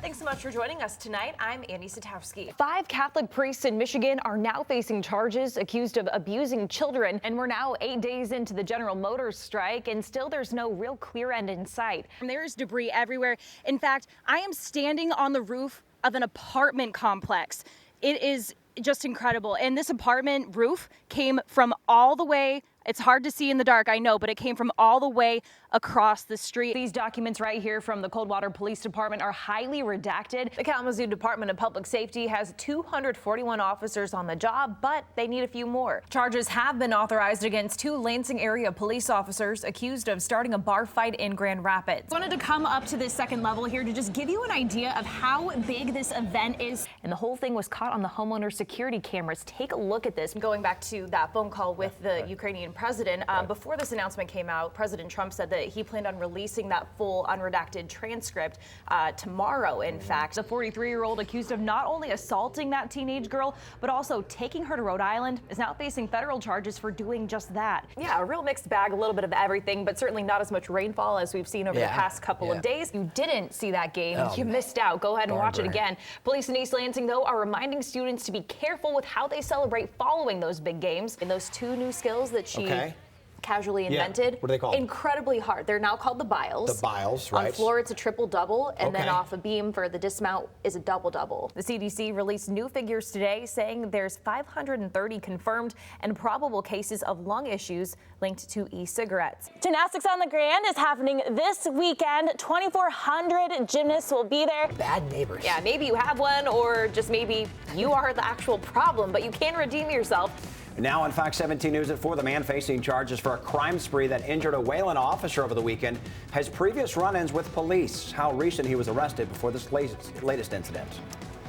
Thanks so much for joining us tonight. I'm Annie Szatkowski. 5 Catholic priests in Michigan are now facing charges accused of abusing children. And we're now 8 days into the General Motors strike, and still there's no real clear end in sight. There's debris everywhere. In fact, I am standing on the roof of an apartment complex. It is just incredible. And this apartment roof came from all the way. It's hard to see in the dark, I know, but it came from all the way across the street. These documents right here from the Coldwater Police Department are highly redacted. The Kalamazoo Department of Public Safety has 241 officers on the job, but they need a few more. Charges have been authorized against 2 Lansing area police officers accused of starting a bar fight in Grand Rapids. I wanted to come up to this second level here to just give you an idea of how big this event is. And the whole thing was caught on the homeowner security cameras. Take a look at this. Going back to that phone call with the Ukrainian president, before this announcement came out, President Trump said that he planned on releasing that full unredacted transcript tomorrow, in fact. The 43-year-old accused of not only assaulting that teenage girl, but also taking her to Rhode Island is now facing federal charges for doing just that. Yeah, a real mixed bag, a little bit of everything, but certainly not as much rainfall as we've seen over the past couple of days. You didn't see that game. You missed out. Go ahead and watch it again. Police in East Lansing, though, are reminding students to be careful with how they celebrate following those big games. And those 2 new skills that she casually invented. What are they called? Incredibly hard. They're now called the biles. The biles, right. On floor, it's a triple-double, and then off a beam for the dismount is a double-double. The CDC released new figures today saying there's 530 confirmed and probable cases of lung issues linked to e-cigarettes. Gymnastics on the Grand is happening this weekend. 2,400 gymnasts will be there. Bad neighbors. Yeah, maybe you have one, or just maybe you are the actual problem, but you can redeem yourself. Now on Fox 17 News at 4, the man facing charges for a crime spree that injured a Wayland officer over the weekend has previous run-ins with police. How recent he was arrested before this latest incident.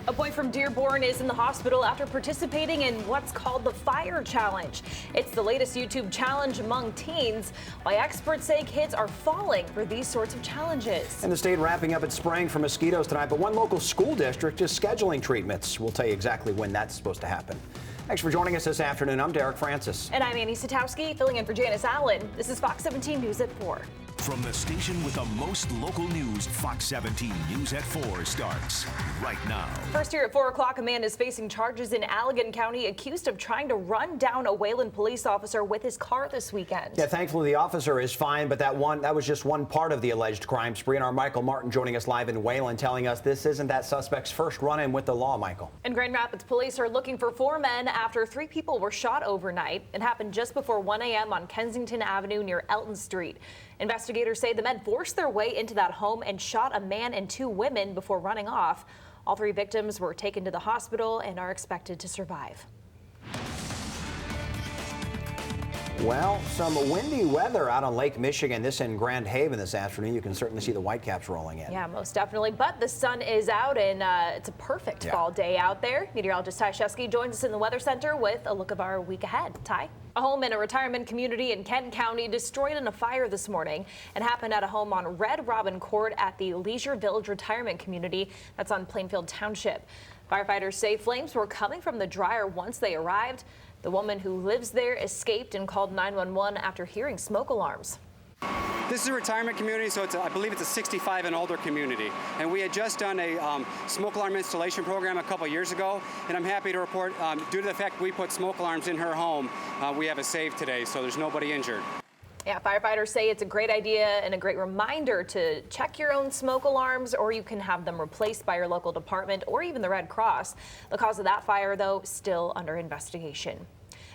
A boy from Dearborn is in the hospital after participating in what's called the Fire Challenge. It's the latest YouTube challenge among teens. Why experts say kids are falling for these sorts of challenges. And the state wrapping up its spraying for mosquitoes tonight, but one local school district is scheduling treatments. We'll tell you exactly when that's supposed to happen. Thanks for joining us this afternoon. I'm Derek Francis. And I'm Annie Szatkowski, filling in for Janice Allen. This is Fox 17 News at 4. From the station with the most local news, Fox 17 News at 4 starts right now. First here at 4 o'clock, a man is facing charges in Allegan County accused of trying to run down a Wayland police officer with his car this weekend. Yeah, thankfully the officer is fine, but that was just one part of the alleged crime spree. And our Michael Martin joining us live in Wayland telling us this isn't that suspect's first run-in with the law, Michael. And Grand Rapids police are looking for 4 men after 3 people were shot overnight. It happened just before 1 a.m. on Kensington Avenue near Elton Street. Investigators say the men forced their way into that home and shot a man and 2 women before running off. All 3 victims were taken to the hospital and are expected to survive. Well, some windy weather out on Lake Michigan. This in Grand Haven this afternoon. You can certainly see the whitecaps rolling in. Yeah, most definitely. But the sun is out, and it's a perfect fall day out there. Meteorologist Szatkowski joins us in the Weather Center with a look of our week ahead. Ty? A home in a retirement community in Kent County destroyed in a fire this morning. It happened at a home on Red Robin Court at the Leisure Village Retirement Community. That's on Plainfield Township. Firefighters say flames were coming from the dryer once they arrived. The woman who lives there escaped and called 911 after hearing smoke alarms. This is a retirement community, so I believe it's a 65 and older community. And we had just done a smoke alarm installation program a couple years ago, and I'm happy to report, due to the fact we put smoke alarms in her home, we have a save today, so there's nobody injured. Yeah, firefighters say it's a great idea and a great reminder to check your own smoke alarms, or you can have them replaced by your local department or even the Red Cross. The cause of that fire, though, still under investigation.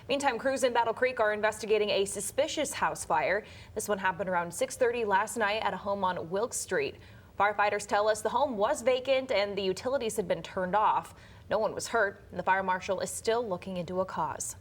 Meantime, crews in Battle Creek are investigating a suspicious house fire. This one happened around 6:30 last night at a home on Wilkes Street. Firefighters tell us the home was vacant and the utilities had been turned off. No one was hurt, and the fire marshal is still looking into a cause.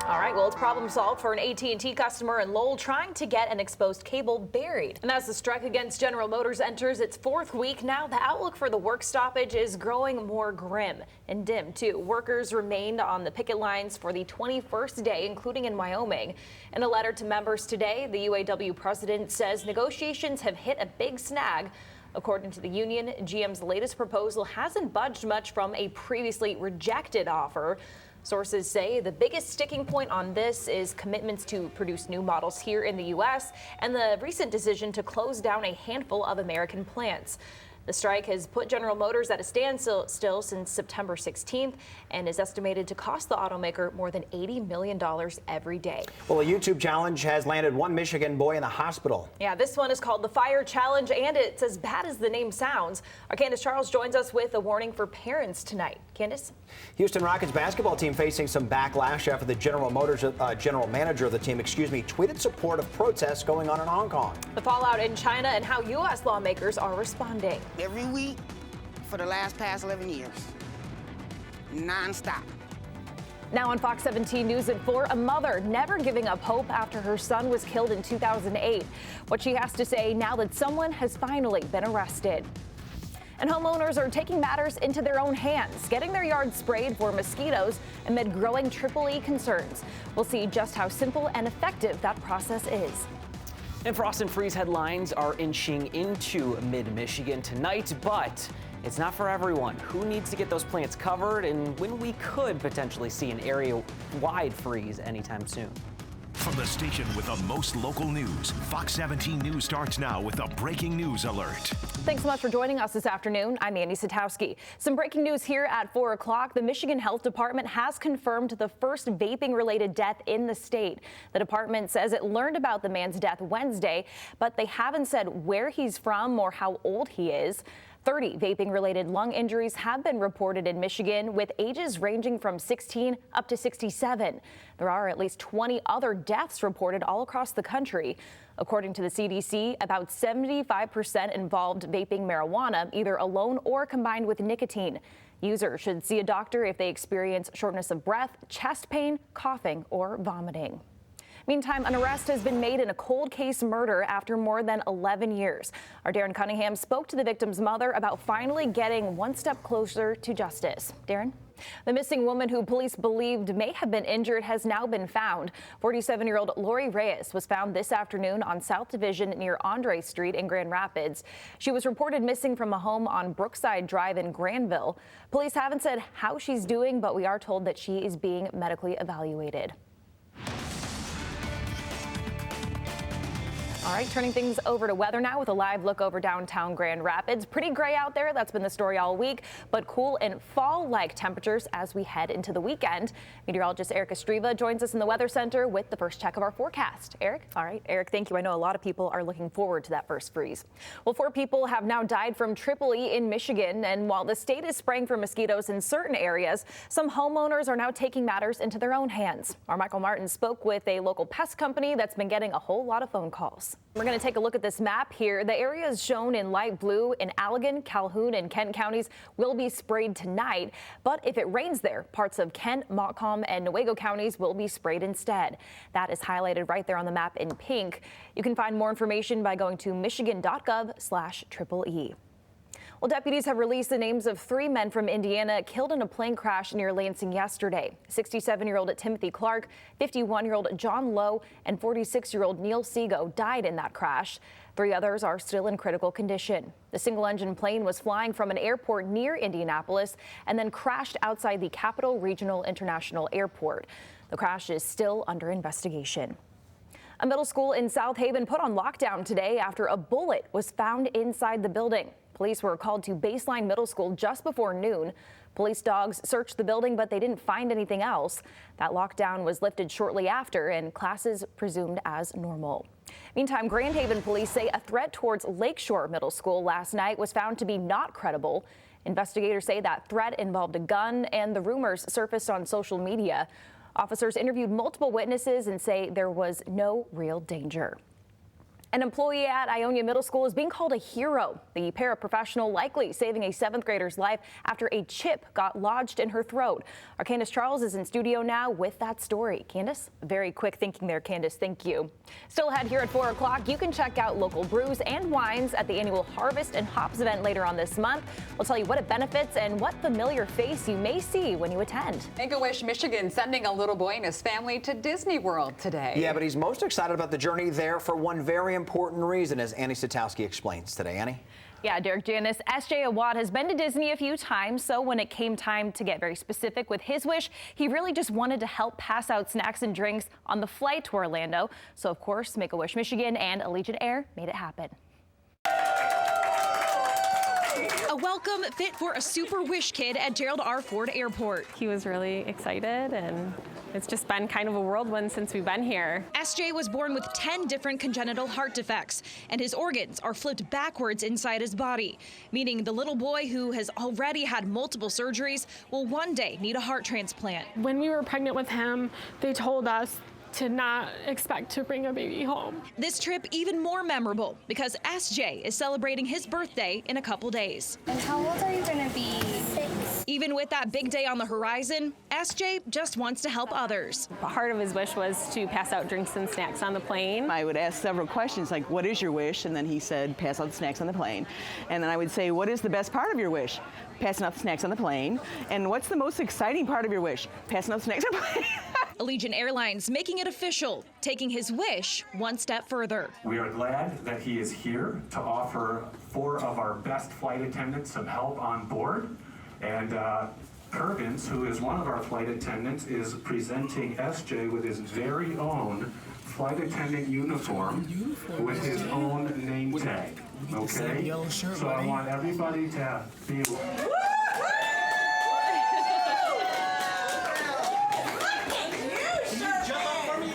All right, well, it's problem solved for an AT&T customer in Lowell trying to get an exposed cable buried. And as the strike against General Motors enters its 4th week now, the outlook for the work stoppage is growing more grim and dim, too. Workers remained on the picket lines for the 21st day, including in Wyoming. In a letter to members today, the UAW president says negotiations have hit a big snag. According to the union, GM's latest proposal hasn't budged much from a previously rejected offer. Sources say the biggest sticking point on this is commitments to produce new models here in the U.S. and the recent decision to close down a handful of American plants. The strike has put General Motors at a standstill since September 16th and is estimated to cost the automaker more than $80 million every day. Well, a YouTube challenge has landed one Michigan boy in the hospital. Yeah, this one is called the Fire Challenge, and it's as bad as the name sounds. Our Candace Charles joins us with a warning for parents tonight. Candace? Houston Rockets basketball team facing some backlash after the general manager of the team, tweeted support of protests going on in Hong Kong. The fallout in China and how U.S. lawmakers are responding. Every week for the past 11 years, non-stop. Now on Fox 17 News at 4, a mother never giving up hope after her son was killed in 2008. What she has to say now that someone has finally been arrested. And homeowners are taking matters into their own hands, getting their yards sprayed for mosquitoes amid growing EEE concerns. We'll see just how simple and effective that process is. And frost and freeze headlines are inching into mid-Michigan tonight, but it's not for everyone. Who needs to get those plants covered and when we could potentially see an area-wide freeze anytime soon? From the station with the most local news, Fox 17 News starts now with a breaking news alert. Thanks so much for joining us this afternoon. I'm Annie Szatkowski. Some breaking news here at 4 o'clock. The Michigan Health Department has confirmed the first vaping-related death in the state. The department says it learned about the man's death Wednesday, but they haven't said where he's from or how old he is. 30 vaping-related lung injuries have been reported in Michigan, with ages ranging from 16 up to 67. There are at least 20 other deaths reported all across the country. According to the CDC, about 75% involved vaping marijuana, either alone or combined with nicotine. Users should see a doctor if they experience shortness of breath, chest pain, coughing, or vomiting. Meantime, an arrest has been made in a cold case murder after more than 11 years. Our Darren Cunningham spoke to the victim's mother about finally getting one step closer to justice. Darren? The missing woman, who police believed may have been injured, has now been found. 47-year-old Lori Reyes was found this afternoon on South Division near Andre Street in Grand Rapids. She was reported missing from a home on Brookside Drive in Granville. Police haven't said how she's doing, but we are told that she is being medically evaluated. All right, turning things over to weather now with a live look over downtown Grand Rapids. Pretty gray out there. That's been the story all week, but cool and fall-like temperatures as we head into the weekend. Meteorologist Eric Estreva joins us in the Weather Center with the first check of our forecast. Eric? All right, Eric, thank you. I know a lot of people are looking forward to that first freeze. Well, 4 people have now died from EEE in Michigan, and while the state is spraying for mosquitoes in certain areas, some homeowners are now taking matters into their own hands. Our Michael Martin spoke with a local pest company that's been getting a whole lot of phone calls. We're going to take a look at this map here. The areas shown in light blue in Allegan, Calhoun, and Kent counties will be sprayed tonight. But if it rains there, parts of Kent, Montcalm, and Newaygo counties will be sprayed instead. That is highlighted right there on the map in pink. You can find more information by going to michigan.gov/EEE. Well, deputies have released the names of 3 men from Indiana killed in a plane crash near Lansing yesterday. 67-year-old Timothy Clark, 51-year-old John Lowe, and 46-year-old Neil Seago died in that crash. 3 others are still in critical condition. The single-engine plane was flying from an airport near Indianapolis and then crashed outside the Capital Regional International Airport. The crash is still under investigation. A middle school in South Haven put on lockdown today after a bullet was found inside the building. Police were called to Baseline Middle School just before noon. Police dogs searched the building, but they didn't find anything else. That lockdown was lifted shortly after, and classes resumed as normal. Meantime, Grand Haven police say a threat towards Lakeshore Middle School last night was found to be not credible. Investigators say that threat involved a gun, and the rumors surfaced on social media. Officers interviewed multiple witnesses and say there was no real danger. An employee at Ionia Middle School is being called a hero. The paraprofessional likely saving a 7th grader's life after a chip got lodged in her throat. Our Candace Charles is in studio now with that story. Candace? Very quick thinking there, Candace. Thank you. Still ahead here at 4 o'clock, you can check out local brews and wines at the annual Harvest and Hops event later on this month. We'll tell you what it benefits and what familiar face you may see when you attend. Make-A-Wish Michigan sending a little boy and his family to Disney World today. Yeah, but he's most excited about the journey there for one very important reason, as Annie Szatkowski explains today. Annie? Yeah, Derek, Janice, S.J. Awad has been to Disney a few times, so when it came time to get very specific with his wish, he really just wanted to help pass out snacks and drinks on the flight to Orlando. So, of course, Make-A-Wish Michigan and Allegiant Air made it happen. A welcome fit for a super wish kid at Gerald R. Ford Airport. He was really excited, and it's just been kind of a whirlwind since we've been here. SJ was born with 10 different congenital heart defects, and his organs are flipped backwards inside his body, meaning the little boy, who has already had multiple surgeries, will one day need a heart transplant. When we were pregnant with him, they told us to not expect to bring a baby home. This trip even more memorable because SJ is celebrating his birthday in a couple days. And how old are you going to be? 6. Even with that big day on the horizon, SJ just wants to help others. Part of his wish was to pass out drinks and snacks on the plane. I would ask several questions like, what is your wish? And then he said, pass out the snacks on the plane. And then I would say, what is the best part of your wish? Passing out the snacks on the plane. And what's the most exciting part of your wish? Passing out the snacks on the plane. Allegiant Airlines making it official, taking his wish one step further. We are glad that he is here to offer 4 of our best flight attendants some help on board. And Perkins, who is one of our flight attendants, is presenting SJ with his very own flight attendant uniform with his own name tag. Okay? So I want everybody to feel.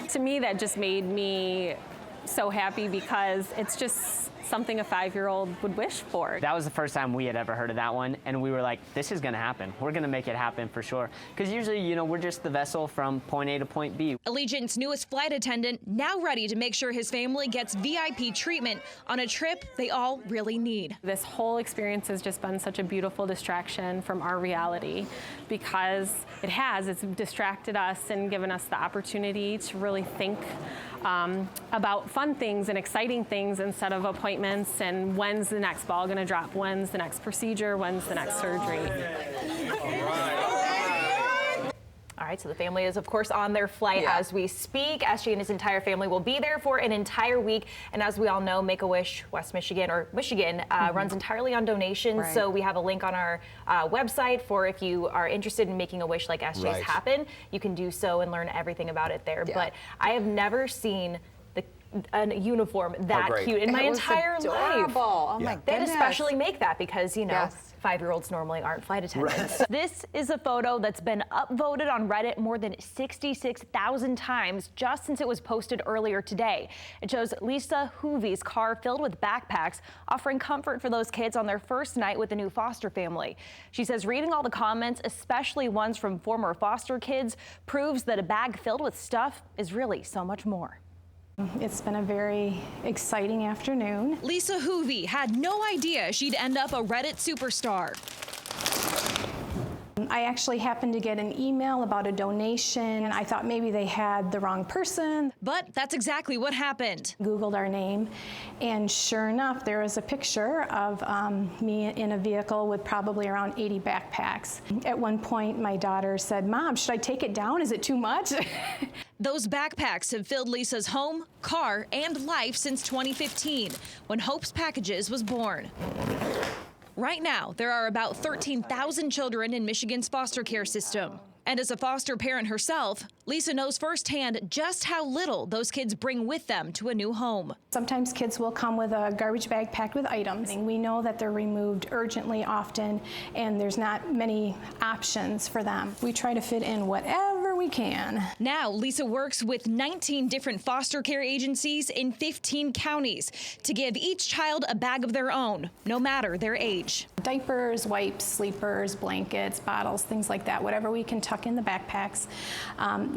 To me, that just made me so happy because it's just something a 5-year-old would wish for. That was the first time we had ever heard of that one, and we were like, this is gonna happen. We're gonna make it happen for sure. Because usually, you know, we're just the vessel from point A to point B. Allegiant's newest flight attendant now ready to make sure his family gets VIP treatment on a trip they all really need. This whole experience has just been such a beautiful distraction from our reality because it's distracted us and given us the opportunity to really think about fun things and exciting things instead of appointments and when's the next ball going to drop, when's the next procedure, when's the next surgery. All right, so the family is, of course, on their flight as we speak. SJ and his entire family will be there for an entire week. And as we all know, Make-A-Wish West Michigan, or Michigan, runs entirely on donations. Right. So we have a link on our website for if you are interested in making a wish like SJ's happen, you can do so and learn everything about it there. But I have never seen a uniform that cute in my entire life. Oh my goodness. They'd especially make that because, you know, 5-year-olds normally aren't flight attendants. This is a photo that's been upvoted on Reddit more than 66,000 times just since it was posted earlier today. It shows Lisa Hoovie's car filled with backpacks, offering comfort for those kids on their first night with a new foster family. She says reading all the comments, especially ones from former foster kids, proves that a bag filled with stuff is really so much more. It's been a very exciting afternoon. Lisa Hoovie had no idea she'd end up a Reddit superstar. I actually happened to get an email about a donation. I thought maybe they had the wrong person. But that's exactly what happened. Googled our name, and sure enough, there was a picture of me in a vehicle with probably around 80 backpacks. At one point, my daughter said, "Mom, should I take it down? Is it too much?" Those backpacks have filled Lisa's home, car, and life since 2015, when Hope's Packages was born. Right now, there are about 13,000 children in Michigan's foster care system. And as a foster parent herself, Lisa knows firsthand just how little those kids bring with them to a new home. Sometimes kids will come with a garbage bag packed with items. We know that they're removed urgently often, and there's not many options for them. We try to fit in whatever we can. Now, Lisa works with 19 different foster care agencies in 15 counties to give each child a bag of their own, no matter their age. Diapers, wipes, sleepers, blankets, bottles, things like that, whatever we can tuck in the backpacks.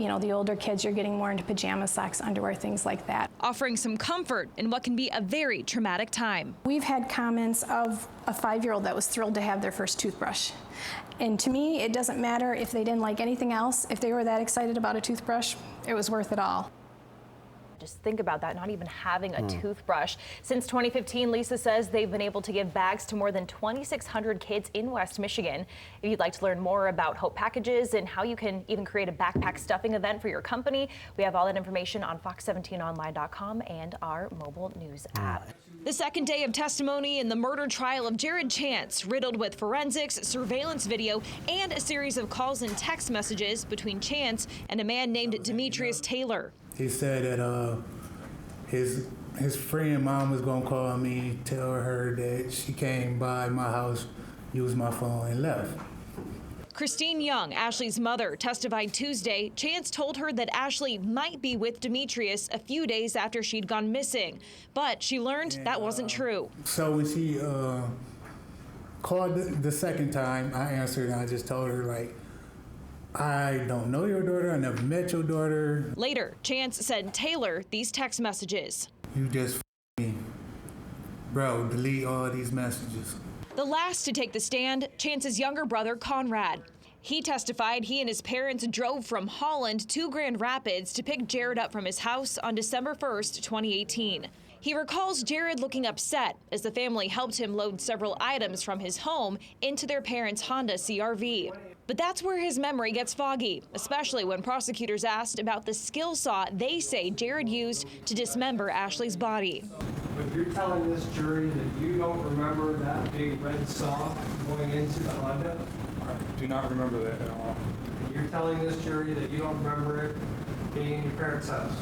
You know, the older kids, you're getting more into pajama, socks, underwear, things like that. Offering some comfort in what can be a very traumatic time. We've had comments of a 5-year-old that was thrilled to have their first toothbrush. And to me, it doesn't matter if they didn't like anything else. If they were that excited about a toothbrush, it was worth it all. Just think about that, not even having a toothbrush. Since 2015, Lisa says they've been able to give bags to more than 2,600 kids in West Michigan. If you'd like to learn more about Hope Packages and how you can even create a backpack stuffing event for your company, we have all that information on fox17online.com and our mobile news app. The second day of testimony in the murder trial of Jared Chance, riddled with forensics, surveillance video, and a series of calls and text messages between Chance and a man named Demetrius Taylor. He said that his friend mom was gonna call me, tell her that she came by my house, used my phone, and left. Christine Young, Ashley's mother, testified Tuesday. Chance told her that Ashley might be with Demetrius a few days after she'd gone missing, but she learned that wasn't true. So when she called the second time, I answered and I just told her, like, I don't know your daughter, I never met your daughter. Later, Chance sent Taylor these text messages. You just me. Bro, delete all these messages. The last to take the stand, Chance's younger brother, Conrad. He testified he and his parents drove from Holland to Grand Rapids to pick Jared up from his house on December 1st, 2018. He recalls Jared looking upset as the family helped him load several items from his home into their parents' Honda CR-V. But that's where his memory gets foggy, especially when prosecutors asked about the skill saw they say Jared used to dismember Ashley's body. But you're telling this jury that you don't remember that big red saw going into the Honda? I do not remember that at all. And you're telling this jury that you don't remember it being in your parents' house?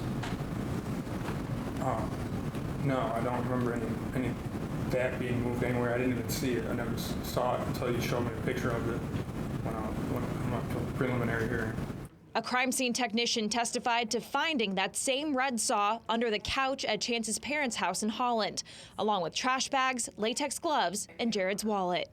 No, I don't remember any that being moved anywhere. I didn't even see it. I never saw it until you showed me a picture of it when I went to the preliminary hearing. A crime scene technician testified to finding that same red saw under the couch at Chance's parents' house in Holland, along with trash bags, latex gloves, and Jared's wallet.